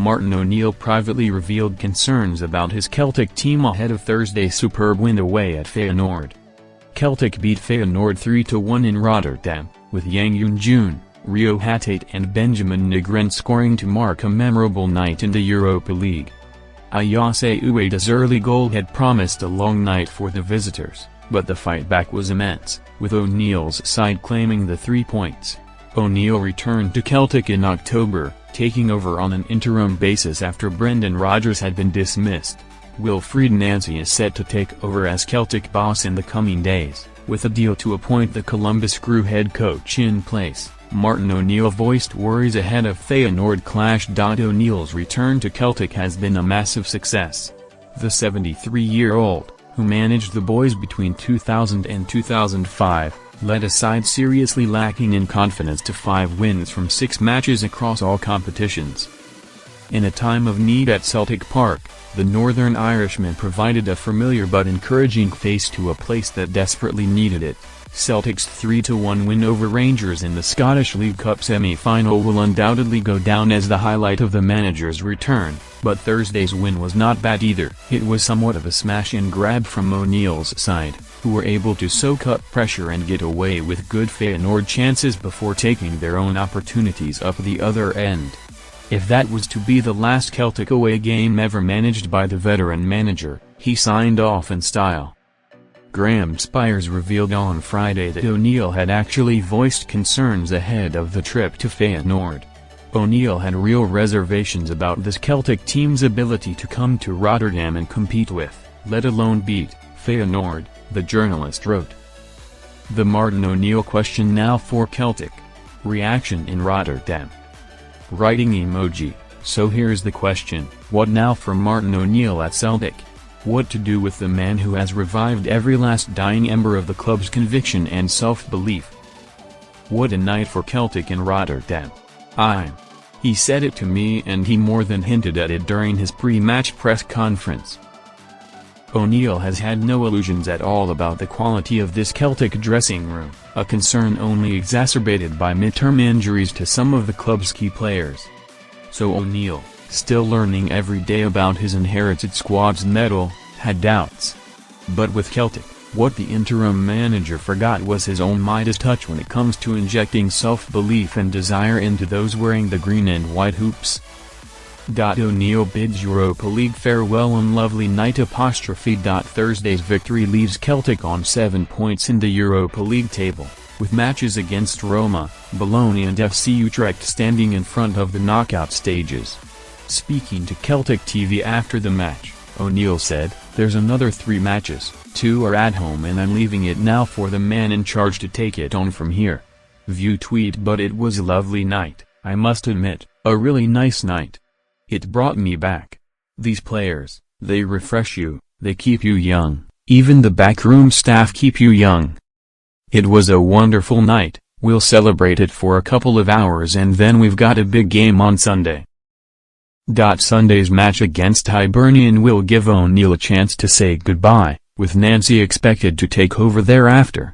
Martin O'Neill privately revealed concerns about his Celtic team ahead of Thursday's superb win away at Feyenoord. Celtic beat Feyenoord 3-1 in Rotterdam, with Yang Hyun-jun, Hatate and Benjamin Nygren scoring to mark a memorable night in the Europa League. Ayase Ueda's early goal had promised a long night for the visitors, but the fight back was immense, with O'Neill's side claiming the 3 points. O'Neill returned to Celtic in October, taking over on an interim basis after Brendan Rodgers had been dismissed. Wilfried Nancy is set to take over as Celtic boss in the coming days, with a deal to appoint the Columbus Crew head coach in place. Martin O'Neill voiced worries ahead of Feyenoord clash. O'Neill's return to Celtic has been a massive success. The 73-year-old, who managed the boys between 2000 and 2005, led a side seriously lacking in confidence to 5 wins from 6 matches across all competitions. In a time of need at Celtic Park, the Northern Irishman provided a familiar but encouraging face to a place that desperately needed it. Celtic's 3-1 win over Rangers in the Scottish League Cup semi-final will undoubtedly go down as the highlight of the manager's return, but Thursday's win was not bad either. It was somewhat of a smash and grab from O'Neill's side, who were able to soak up pressure and get away with good Feyenoord chances before taking their own opportunities up the other end. If that was to be the last Celtic away game ever managed by the veteran manager, he signed off in style. Graham Spires revealed on Friday that O'Neill had actually voiced concerns ahead of the trip to Feyenoord. O'Neill had real reservations about this Celtic team's ability to come to Rotterdam and compete with, let alone beat, Feyenoord, the journalist wrote. The Martin O'Neill question now for Celtic. Reaction in Rotterdam. Writing emoji. So here's the question, what now for Martin O'Neill at Celtic? What to do with the man who has revived every last dying ember of the club's conviction and self-belief? What a night for Celtic in Rotterdam. He said it to me and he more than hinted at it during his pre-match press conference. O'Neill has had no illusions at all about the quality of this Celtic dressing room, a concern only exacerbated by midterm injuries to some of the club's key players. So O'Neill, still learning every day about his inherited squad's mettle, had doubts. But with Celtic, what the interim manager forgot was his own Midas touch when it comes to injecting self-belief and desire into those wearing the green and white hoops. O'Neill bids Europa League farewell on lovely night. Thursday's victory leaves Celtic on 7 points in the Europa League table, with matches against Roma, Bologna and FC Utrecht standing in front of the knockout stages. Speaking to Celtic TV after the match, O'Neill said, "There's another 3 matches, 2 are at home and I'm leaving it now for the man in charge to take it on from here." View tweet. But it was a lovely night, I must admit, a really nice night. It brought me back. These players, they refresh you, they keep you young, even the backroom staff keep you young. It was a wonderful night, we'll celebrate it for a couple of hours and then we've got a big game on Sunday. Sunday's match against Hibernian will give O'Neill a chance to say goodbye, with Nancy expected to take over thereafter.